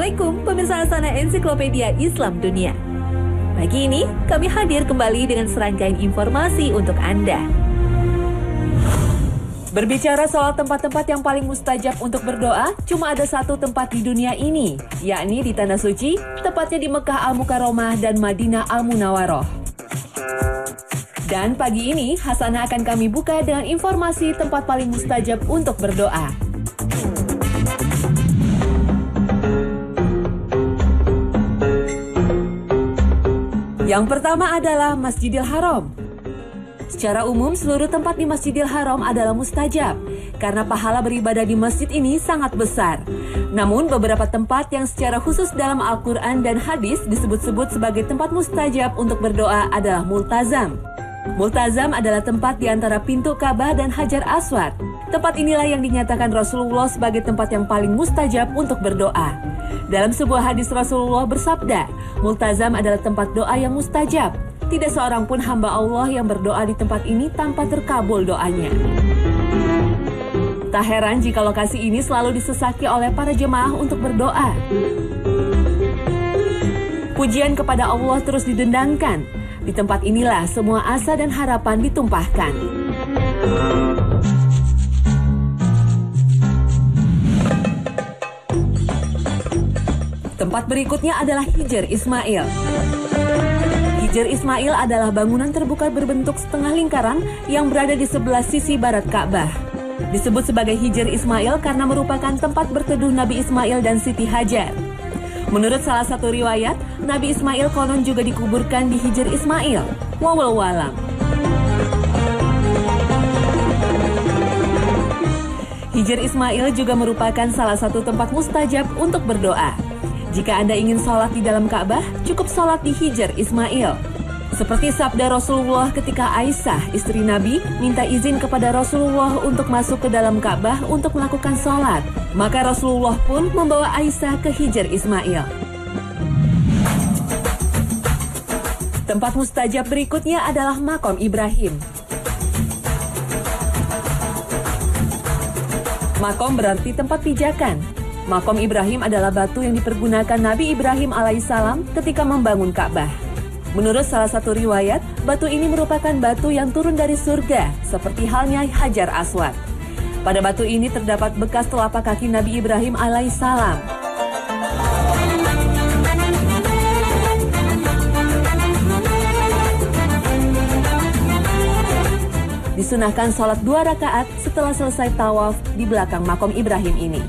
Assalamualaikum pemirsa Asana Ensiklopedia Islam Dunia. Pagi ini kami hadir kembali dengan serangkaian informasi untuk Anda. Berbicara soal tempat-tempat yang paling mustajab untuk berdoa, cuma ada satu tempat di dunia ini, yakni di Tanah Suci, tepatnya di Mekah Al-Mukarramah dan Madinah Al-Munawwaroh. Dan pagi ini, Hasanah akan kami buka dengan informasi tempat paling mustajab untuk berdoa. Yang pertama adalah Masjidil Haram. Secara umum, seluruh tempat di Masjidil Haram adalah mustajab, karena pahala beribadah di masjid ini sangat besar. Namun, beberapa tempat yang secara khusus dalam Al-Quran dan hadis disebut-sebut sebagai tempat mustajab untuk berdoa adalah Multazam. Multazam adalah tempat di antara pintu Ka'bah dan Hajar Aswad. Tempat inilah yang dinyatakan Rasulullah sebagai tempat yang paling mustajab untuk berdoa. Dalam sebuah hadis Rasulullah bersabda, Multazam adalah tempat doa yang mustajab. Tidak seorang pun hamba Allah yang berdoa di tempat ini tanpa terkabul doanya. Tak heran jika lokasi ini selalu disesaki oleh para jemaah untuk berdoa. Pujian kepada Allah terus didendangkan. Di tempat inilah semua asa dan harapan ditumpahkan. Tempat berikutnya adalah Hijr Ismail. Hijr Ismail adalah bangunan terbuka berbentuk setengah lingkaran yang berada di sebelah sisi barat Ka'bah. Disebut sebagai Hijr Ismail karena merupakan tempat berteduh Nabi Ismail dan Siti Hajar. Menurut salah satu riwayat, Nabi Ismail konon juga dikuburkan di Hijr Ismail. Wallahu a'lam. Hijr Ismail juga merupakan salah satu tempat mustajab untuk berdoa. Jika Anda ingin sholat di dalam Ka'bah, cukup sholat di Hijr Ismail. Seperti sabda Rasulullah ketika Aisyah, istri Nabi, minta izin kepada Rasulullah untuk masuk ke dalam Ka'bah untuk melakukan sholat. Maka Rasulullah pun membawa Aisyah ke Hijr Ismail. Tempat mustajab berikutnya adalah Maqam Ibrahim. Maqam berarti tempat pijakan. Maqam Ibrahim adalah batu yang dipergunakan Nabi Ibrahim alaihissalam ketika membangun Ka'bah. Menurut salah satu riwayat, batu ini merupakan batu yang turun dari surga, seperti halnya Hajar Aswad. Pada batu ini terdapat bekas telapak kaki Nabi Ibrahim alaihissalam. Disunahkan sholat 2 rakaat setelah selesai tawaf di belakang Maqam Ibrahim ini.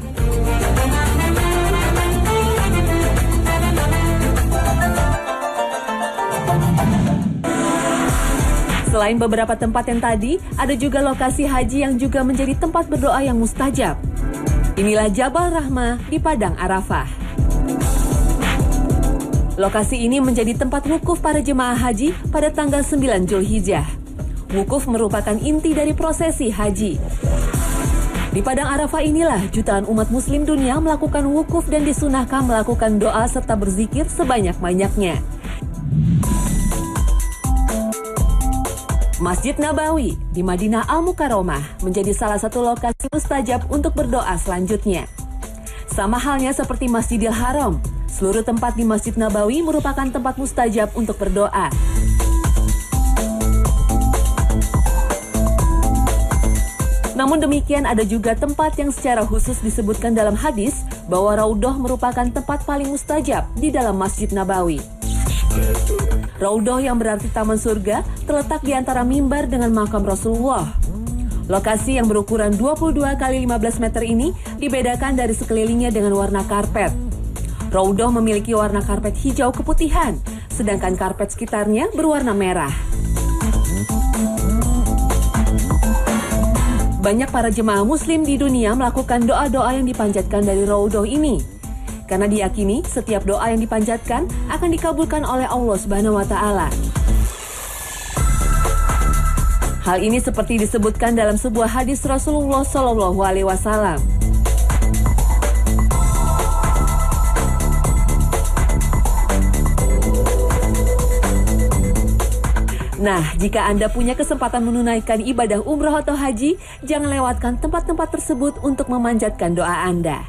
Selain beberapa tempat yang tadi, ada juga lokasi haji yang juga menjadi tempat berdoa yang mustajab. Inilah Jabal Rahmah di Padang Arafah. Lokasi ini menjadi tempat wukuf para jemaah haji pada tanggal 9 Zulhijjah. Wukuf merupakan inti dari prosesi haji. Di Padang Arafah inilah jutaan umat muslim dunia melakukan wukuf dan disunahkan melakukan doa serta berzikir sebanyak-banyaknya. Masjid Nabawi di Madinah Al-Mukarramah menjadi salah satu lokasi mustajab untuk berdoa selanjutnya. Sama halnya seperti Masjidil Haram, seluruh tempat di Masjid Nabawi merupakan tempat mustajab untuk berdoa. Namun demikian ada juga tempat yang secara khusus disebutkan dalam hadis bahwa Raudhah merupakan tempat paling mustajab di dalam Masjid Nabawi. Raudhah yang berarti taman surga terletak di antara mimbar dengan makam Rasulullah. Lokasi yang berukuran 22 kali 15 meter ini dibedakan dari sekelilingnya dengan warna karpet. Raudhah memiliki warna karpet hijau keputihan, sedangkan karpet sekitarnya berwarna merah. Banyak para jemaah muslim di dunia melakukan doa-doa yang dipanjatkan dari Raudhah ini. Karena diyakini setiap doa yang dipanjatkan akan dikabulkan oleh Allah Subhanahu wa Ta'ala. Hal ini seperti disebutkan dalam sebuah hadis Rasulullah Shallallahu Alaihi Wasallam. Nah, jika Anda punya kesempatan menunaikan ibadah umroh atau haji, jangan lewatkan tempat-tempat tersebut untuk memanjatkan doa Anda.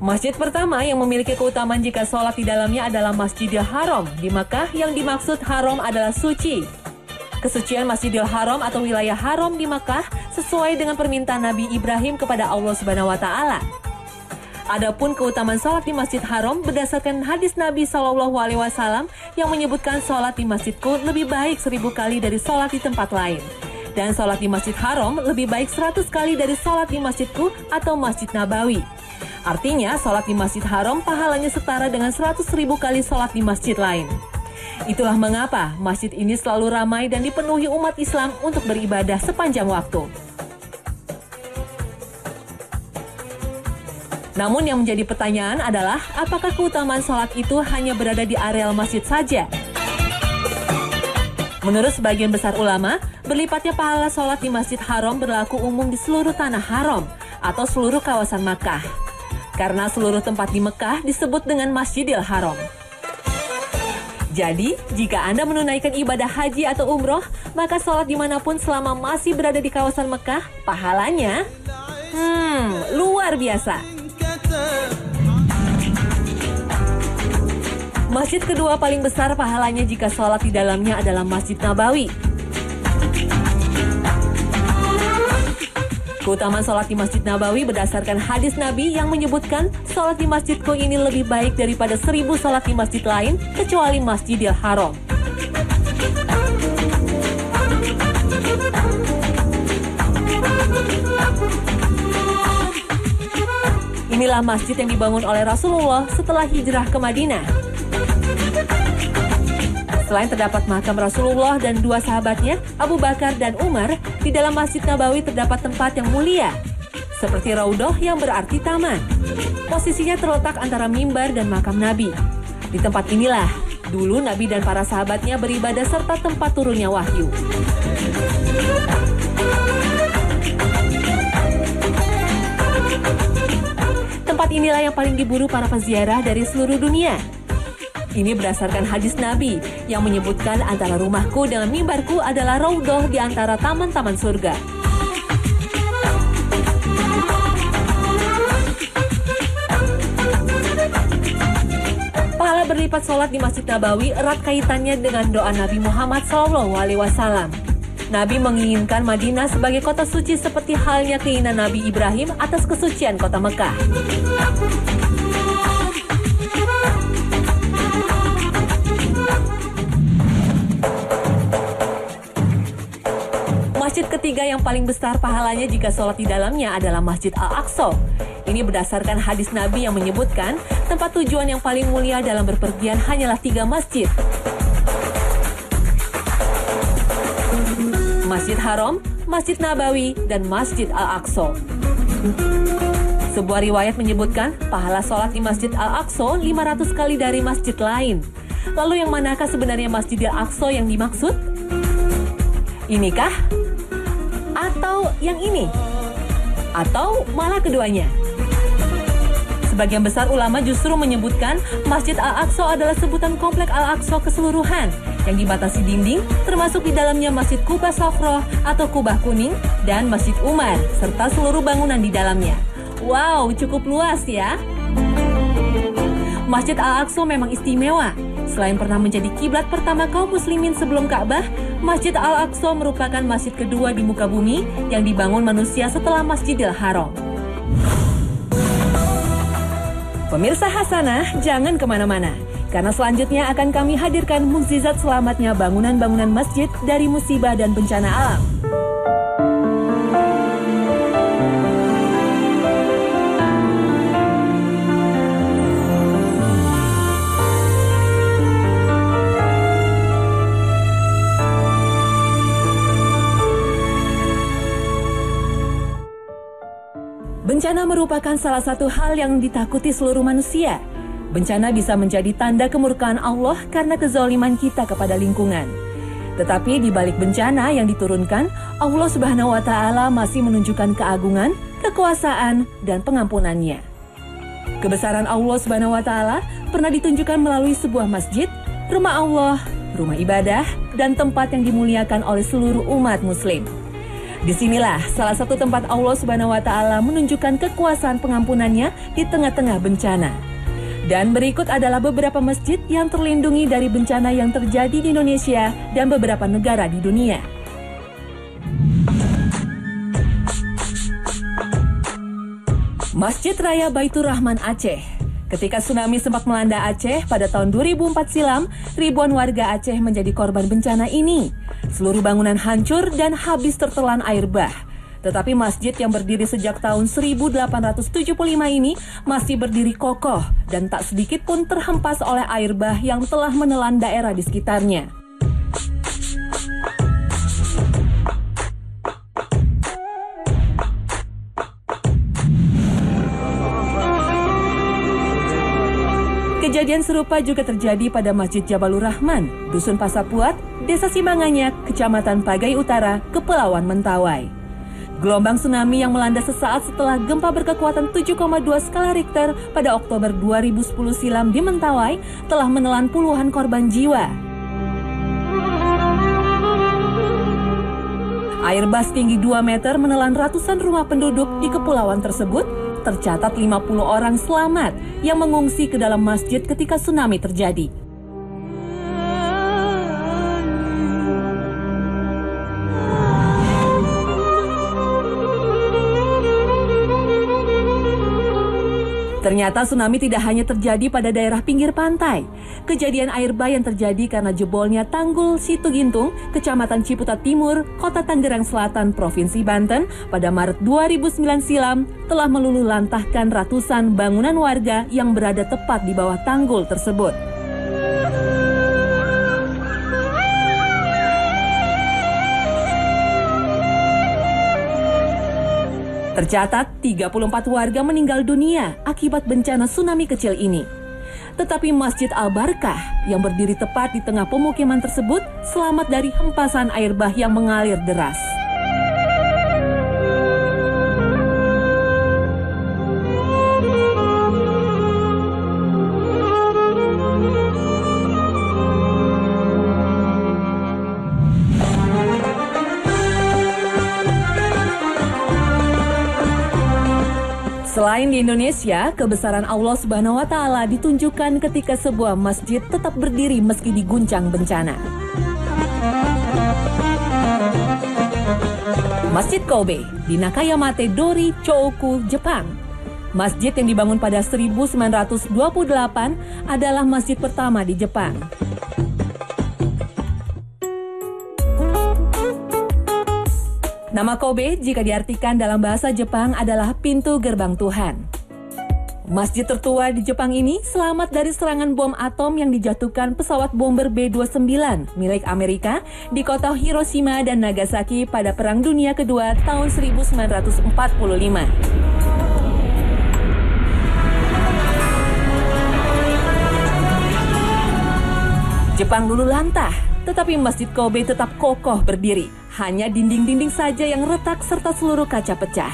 Masjid pertama yang memiliki keutamaan jika sholat di dalamnya adalah Masjidil Haram. Di Makkah yang dimaksud haram adalah suci. Kesucian Masjidil Haram atau wilayah haram di Makkah sesuai dengan permintaan Nabi Ibrahim kepada Allah Subhanahu wa Ta'ala. Adapun keutamaan sholat di Masjid Haram berdasarkan hadis Nabi SAW yang menyebutkan sholat di masjidku lebih baik 1000 kali dari sholat di tempat lain. Dan sholat di Masjid Haram lebih baik 100 kali dari sholat di masjidku atau Masjid Nabawi. Artinya, sholat di Masjid Haram pahalanya setara dengan 100.000 kali sholat di masjid lain. Itulah mengapa masjid ini selalu ramai dan dipenuhi umat Islam untuk beribadah sepanjang waktu. Namun yang menjadi pertanyaan adalah, apakah keutamaan sholat itu hanya berada di areal masjid saja? Menurut sebagian besar ulama, berlipatnya pahala sholat di Masjid Haram berlaku umum di seluruh tanah haram atau seluruh kawasan Makkah. Karena seluruh tempat di Mekah disebut dengan Masjidil Haram. Jadi, jika Anda menunaikan ibadah haji atau umroh, maka sholat dimanapun selama masih berada di kawasan Mekah, pahalanya, luar biasa. Masjid kedua paling besar pahalanya jika sholat di dalamnya adalah Masjid Nabawi. Keutamaan sholat di Masjid Nabawi berdasarkan hadis Nabi yang menyebutkan sholat di masjidku ini lebih baik daripada 1000 sholat di masjid lain kecuali Masjidil Haram. Inilah masjid yang dibangun oleh Rasulullah setelah hijrah ke Madinah. Selain terdapat makam Rasulullah dan 2 sahabatnya, Abu Bakar dan Umar, di dalam Masjid Nabawi terdapat tempat yang mulia, seperti Raudhah yang berarti taman. Posisinya terletak antara mimbar dan makam Nabi. Di tempat inilah, dulu Nabi dan para sahabatnya beribadah serta tempat turunnya wahyu. Tempat inilah yang paling diburu para peziarah dari seluruh dunia. Ini berdasarkan hadis Nabi yang menyebutkan antara rumahku dengan mimbarku adalah Raudhah di antara taman-taman surga. Pahala berlipat sholat di Masjid Nabawi erat kaitannya dengan doa Nabi Muhammad SAW. Nabi menginginkan Madinah sebagai kota suci seperti halnya keinginan Nabi Ibrahim atas kesucian kota Mekah. Masjid ketiga yang paling besar pahalanya jika sholat di dalamnya adalah Masjid Al-Aqsa. Ini berdasarkan hadis Nabi yang menyebutkan tempat tujuan yang paling mulia dalam berpergian hanyalah 3 masjid. Masjid Haram, Masjid Nabawi, dan Masjid Al-Aqsa. Sebuah riwayat menyebutkan pahala sholat di Masjid Al-Aqsa 500 kali dari masjid lain. Lalu yang manakah sebenarnya Masjid Al-Aqsa yang dimaksud? Inikah? Atau yang ini? Atau malah keduanya? Sebagian besar ulama justru menyebutkan Masjid Al-Aqsa adalah sebutan komplek Al-Aqsa keseluruhan yang dibatasi dinding, termasuk di dalamnya Masjid Kubah Safroh atau Kubah Kuning dan Masjid Umar, serta seluruh bangunan di dalamnya. Wow, cukup luas ya. Masjid Al-Aqsa memang istimewa. Selain pernah menjadi kiblat pertama kaum muslimin sebelum Ka'bah, Masjid Al-Aqsa merupakan masjid kedua di muka bumi yang dibangun manusia setelah Masjidil Haram. Pemirsa Hasanah, jangan kemana-mana, karena selanjutnya akan kami hadirkan mukjizat selamatnya bangunan-bangunan masjid dari musibah dan bencana alam. Bencana merupakan salah satu hal yang ditakuti seluruh manusia. Bencana bisa menjadi tanda kemurkaan Allah karena kezaliman kita kepada lingkungan. Tetapi di balik bencana yang diturunkan, Allah Subhanahu wa Ta'ala masih menunjukkan keagungan, kekuasaan, dan pengampunannya. Kebesaran Allah Subhanahu wa Ta'ala pernah ditunjukkan melalui sebuah masjid, rumah Allah, rumah ibadah, dan tempat yang dimuliakan oleh seluruh umat muslim. Disinilah salah satu tempat Allah Subhanahu wa Ta'ala menunjukkan kekuasaan pengampunannya di tengah-tengah bencana. Dan berikut adalah beberapa masjid yang terlindungi dari bencana yang terjadi di Indonesia dan beberapa negara di dunia. Masjid Raya Baitur Rahman Aceh. Ketika tsunami sempat melanda Aceh pada tahun 2004 silam, ribuan warga Aceh menjadi korban bencana ini. Seluruh bangunan hancur dan habis tertelan air bah. Tetapi masjid yang berdiri sejak tahun 1875 ini masih berdiri kokoh dan tak sedikit pun terhempas oleh air bah yang telah menelan daerah di sekitarnya. Kejadian serupa juga terjadi pada Masjid Jabalur Rahman, Dusun Pasapuat, Desa Simbanganyak, Kecamatan Pagai Utara, Kepulauan Mentawai. Gelombang tsunami yang melanda sesaat setelah gempa berkekuatan 7,2 skala Richter pada Oktober 2010 silam di Mentawai telah menelan puluhan korban jiwa. Air bah setinggi 2 meter menelan ratusan rumah penduduk di kepulauan tersebut. Tercatat 50 orang selamat yang mengungsi ke dalam masjid ketika tsunami terjadi. Ternyata tsunami tidak hanya terjadi pada daerah pinggir pantai. Kejadian air bah yang terjadi karena jebolnya Tanggul Situgintung, Kecamatan Ciputat Timur, Kota Tangerang Selatan, Provinsi Banten pada Maret 2009 silam telah meluluh lantahkan ratusan bangunan warga yang berada tepat di bawah tanggul tersebut. Tercatat 34 warga meninggal dunia akibat bencana tsunami kecil ini. Tetapi Masjid Al-Barkah yang berdiri tepat di tengah pemukiman tersebut selamat dari hempasan air bah yang mengalir deras. Selain di Indonesia, kebesaran Allah Subhanahu wa Ta'ala ditunjukkan ketika sebuah masjid tetap berdiri meski diguncang bencana. Masjid Kobe di Nakayamate Dori, Choukou, Jepang. Masjid yang dibangun pada 1928 adalah masjid pertama di Jepang. Nama Kobe jika diartikan dalam bahasa Jepang adalah pintu gerbang Tuhan. Masjid tertua di Jepang ini selamat dari serangan bom atom yang dijatuhkan pesawat bomber B-29 milik Amerika di kota Hiroshima dan Nagasaki pada Perang Dunia Kedua tahun 1945. Jepang luluh lantah, tetapi Masjid Kobe tetap kokoh berdiri. Hanya dinding-dinding saja yang retak serta seluruh kaca pecah.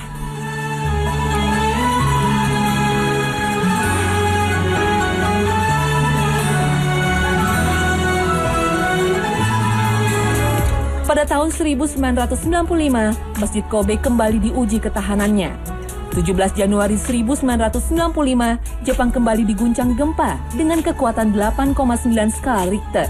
Pada tahun 1995, Masjid Kobe kembali diuji ketahanannya. 17 Januari 1995, Jepang kembali diguncang gempa dengan kekuatan 8,9 skala Richter.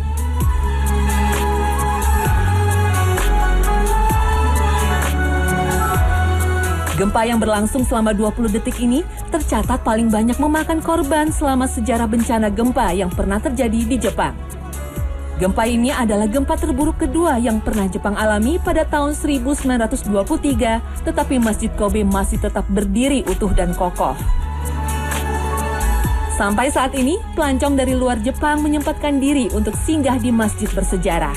Gempa yang berlangsung selama 20 detik ini tercatat paling banyak memakan korban selama sejarah bencana gempa yang pernah terjadi di Jepang. Gempa ini adalah gempa terburuk kedua yang pernah Jepang alami pada tahun 1923, tetapi Masjid Kobe masih tetap berdiri utuh dan kokoh. Sampai saat ini, pelancong dari luar Jepang menyempatkan diri untuk singgah di masjid bersejarah.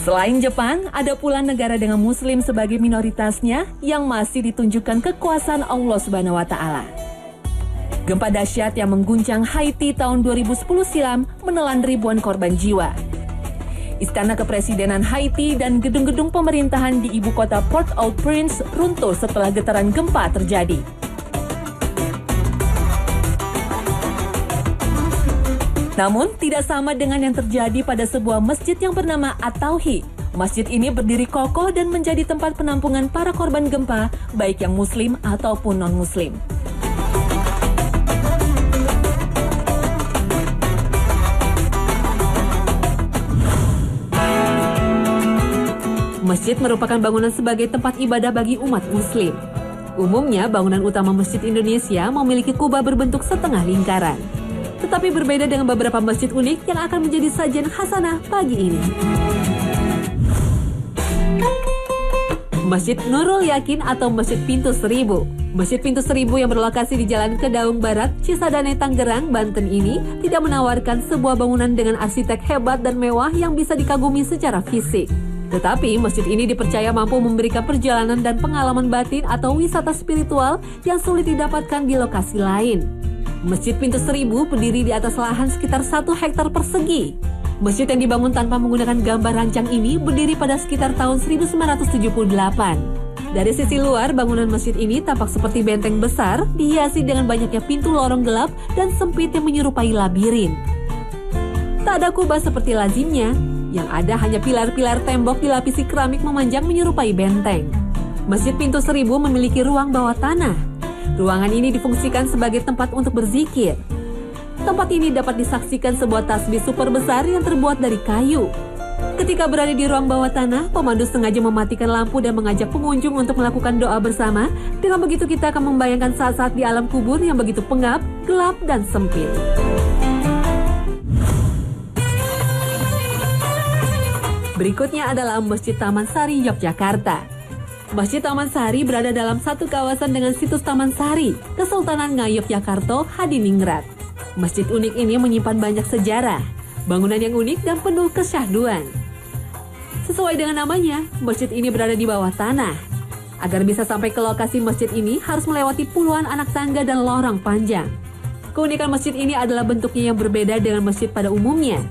Selain Jepang, ada pula negara dengan Muslim sebagai minoritasnya yang masih ditunjukkan kekuasaan Allah Subhanahu wa Ta'ala. Gempa dahsyat yang mengguncang Haiti tahun 2010 silam menelan ribuan korban jiwa. Istana Kepresidenan Haiti dan gedung-gedung pemerintahan di ibu kota Port-au-Prince runtuh setelah getaran gempa terjadi. Namun, tidak sama dengan yang terjadi pada sebuah masjid yang bernama At-Tauhid. Masjid ini berdiri kokoh dan menjadi tempat penampungan para korban gempa, baik yang muslim ataupun non-muslim. Masjid merupakan bangunan sebagai tempat ibadah bagi umat muslim. Umumnya, bangunan utama Masjid Indonesia memiliki kubah berbentuk setengah lingkaran. Tetapi berbeda dengan beberapa masjid unik yang akan menjadi sajian khasanah pagi ini. Masjid Nurul Yakin atau Masjid Pintu Seribu. Masjid Pintu Seribu yang berlokasi di Jalan Kedaung Barat, Cisadane, Tangerang, Banten ini tidak menawarkan sebuah bangunan dengan arsitek hebat dan mewah yang bisa dikagumi secara fisik. Tetapi masjid ini dipercaya mampu memberikan perjalanan dan pengalaman batin atau wisata spiritual yang sulit didapatkan di lokasi lain. Masjid Pintu Seribu berdiri di atas lahan sekitar 1 hektar persegi. Masjid yang dibangun tanpa menggunakan gambar rancang ini berdiri pada sekitar tahun 1978. Dari sisi luar, bangunan masjid ini tampak seperti benteng besar, dihiasi dengan banyaknya pintu lorong gelap dan sempit yang menyerupai labirin. Tak ada kubah seperti lazimnya, yang ada hanya pilar-pilar tembok dilapisi keramik memanjang menyerupai benteng. Masjid Pintu Seribu memiliki ruang bawah tanah. Ruangan ini difungsikan sebagai tempat untuk berzikir. Tempat ini dapat disaksikan sebuah tasbih super besar yang terbuat dari kayu. Ketika berada di ruang bawah tanah, pemandu sengaja mematikan lampu dan mengajak pengunjung untuk melakukan doa bersama. Dengan begitu kita akan membayangkan saat-saat di alam kubur yang begitu pengap, gelap, dan sempit. Berikutnya adalah Masjid Taman Sari, Yogyakarta. Masjid Taman Sari berada dalam satu kawasan dengan situs Taman Sari, Kesultanan Ngayogyakarta, Hadiningrat. Masjid unik ini menyimpan banyak sejarah, bangunan yang unik dan penuh kesyahduan. Sesuai dengan namanya, masjid ini berada di bawah tanah. Agar bisa sampai ke lokasi masjid ini harus melewati puluhan anak tangga dan lorong panjang. Keunikan masjid ini adalah bentuknya yang berbeda dengan masjid pada umumnya.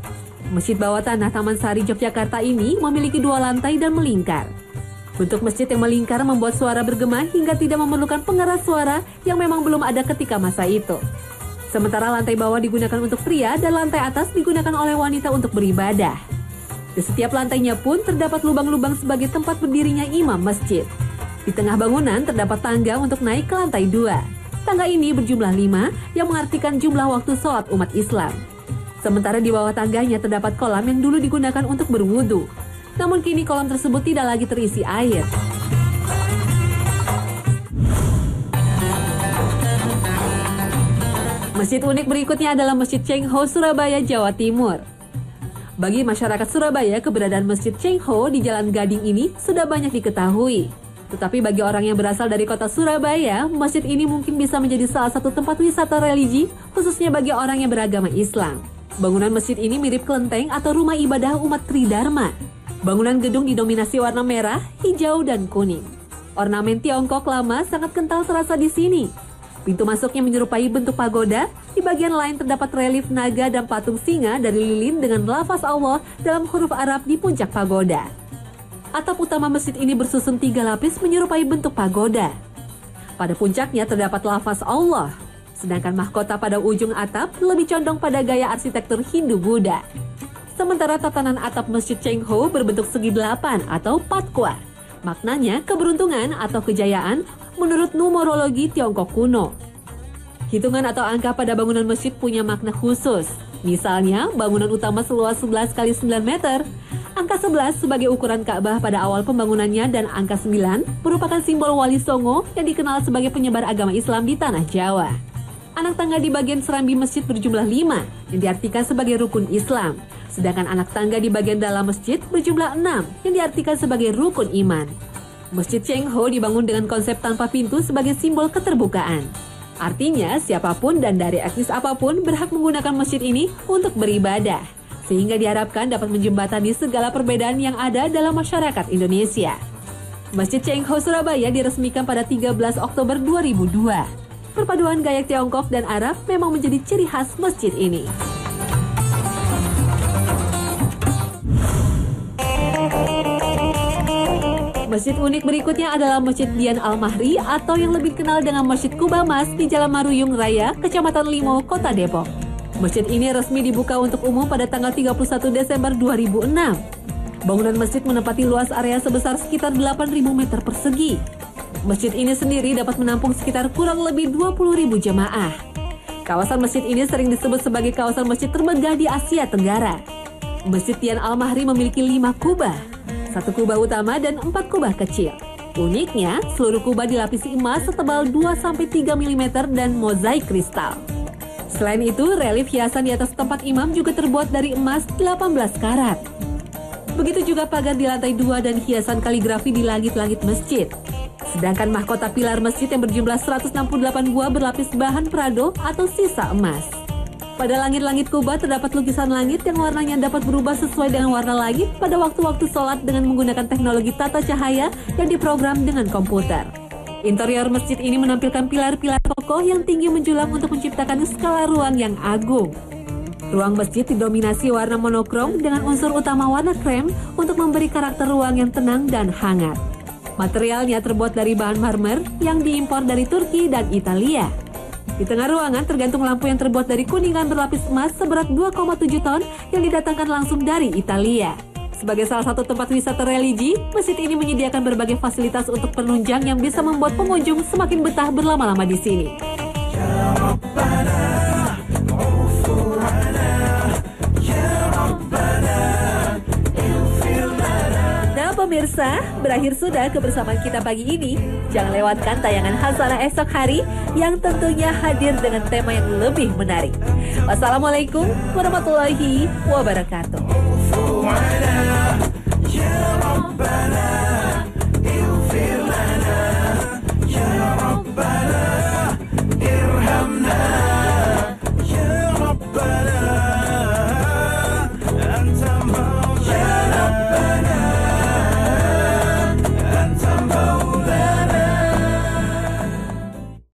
Masjid bawah tanah Taman Sari, Yogyakarta ini memiliki 2 lantai dan melingkar. Bentuk masjid yang melingkar membuat suara bergema hingga tidak memerlukan pengeras suara yang memang belum ada ketika masa itu. Sementara lantai bawah digunakan untuk pria dan lantai atas digunakan oleh wanita untuk beribadah. Di setiap lantainya pun terdapat lubang-lubang sebagai tempat berdirinya imam masjid. Di tengah bangunan terdapat tangga untuk naik ke lantai 2. Tangga ini berjumlah 5 yang mengartikan jumlah waktu sholat umat Islam. Sementara di bawah tangganya terdapat kolam yang dulu digunakan untuk berwudu. Namun kini kolam tersebut tidak lagi terisi air. Masjid unik berikutnya adalah Masjid Cheng Ho, Surabaya, Jawa Timur. Bagi masyarakat Surabaya, keberadaan Masjid Cheng Ho di Jalan Gading ini sudah banyak diketahui. Tetapi bagi orang yang berasal dari kota Surabaya, masjid ini mungkin bisa menjadi salah satu tempat wisata religi, khususnya bagi orang yang beragama Islam. Bangunan masjid ini mirip kelenteng atau rumah ibadah umat Tridharma. Bangunan gedung didominasi warna merah, hijau, dan kuning. Ornamen Tiongkok lama sangat kental terasa di sini. Pintu masuknya menyerupai bentuk pagoda. Di bagian lain terdapat relief naga dan patung singa dari lilin dengan lafaz Allah dalam huruf Arab di puncak pagoda. Atap utama masjid ini bersusun 3 lapis menyerupai bentuk pagoda. Pada puncaknya terdapat lafaz Allah. Sedangkan mahkota pada ujung atap lebih condong pada gaya arsitektur Hindu-Buddha. Sementara tatanan atap Masjid Cheng Ho berbentuk segi 8 atau patkwa. Maknanya keberuntungan atau kejayaan menurut numerologi Tiongkok kuno. Hitungan atau angka pada bangunan masjid punya makna khusus. Misalnya, bangunan utama seluas 11 x 9 meter. Angka 11 sebagai ukuran Ka'bah pada awal pembangunannya dan angka 9 merupakan simbol Wali Songo yang dikenal sebagai penyebar agama Islam di Tanah Jawa. Anak tangga di bagian serambi masjid berjumlah 5 yang diartikan sebagai rukun Islam. Sedangkan anak tangga di bagian dalam masjid berjumlah 6 yang diartikan sebagai rukun iman. Masjid Cheng Ho dibangun dengan konsep tanpa pintu sebagai simbol keterbukaan. Artinya siapapun dan dari etnis apapun berhak menggunakan masjid ini untuk beribadah. Sehingga diharapkan dapat menjembatani segala perbedaan yang ada dalam masyarakat Indonesia. Masjid Cheng Ho Surabaya diresmikan pada 13 Oktober 2002. Perpaduan gaya Tiongkok dan Arab memang menjadi ciri khas masjid ini. Masjid unik berikutnya adalah Masjid Dian Al-Mahri atau yang lebih dikenal dengan Masjid Kuba Mas di Jalan Maruyung Raya, Kecamatan Limo, Kota Depok. Masjid ini resmi dibuka untuk umum pada tanggal 31 Desember 2006. Bangunan masjid menempati luas area sebesar sekitar 8.000 meter persegi. Masjid ini sendiri dapat menampung sekitar kurang lebih 20.000 jamaah. Kawasan masjid ini sering disebut sebagai kawasan masjid termegah di Asia Tenggara. Masjid Tian Al-Mahri memiliki 5 kubah, 1 kubah utama dan 4 kubah kecil. Uniknya, seluruh kubah dilapisi emas setebal 2-3 mm dan mozaik kristal. Selain itu, relief hiasan di atas tempat imam juga terbuat dari emas 18 karat. Begitu juga pagar di lantai 2 dan hiasan kaligrafi di langit-langit masjid. Sedangkan mahkota pilar masjid yang berjumlah 168 buah berlapis bahan prado atau sisa emas. Pada langit-langit kubah terdapat lukisan langit yang warnanya dapat berubah sesuai dengan warna langit pada waktu-waktu sholat dengan menggunakan teknologi tata cahaya yang diprogram dengan komputer. Interior masjid ini menampilkan pilar-pilar kokoh yang tinggi menjulang untuk menciptakan skala ruang yang agung. Ruang masjid didominasi warna monokrom dengan unsur utama warna krem untuk memberi karakter ruang yang tenang dan hangat. Materialnya terbuat dari bahan marmer yang diimpor dari Turki dan Italia. Di tengah ruangan tergantung lampu yang terbuat dari kuningan berlapis emas seberat 2,7 ton yang didatangkan langsung dari Italia. Sebagai salah satu tempat wisata religi, masjid ini menyediakan berbagai fasilitas untuk penunjang yang bisa membuat pengunjung semakin betah berlama-lama di sini. Nah pemirsa, berakhir sudah kebersamaan kita pagi ini. Jangan lewatkan tayangan Hasanah esok hari yang tentunya hadir dengan tema yang lebih menarik. Wassalamualaikum warahmatullahi wabarakatuh.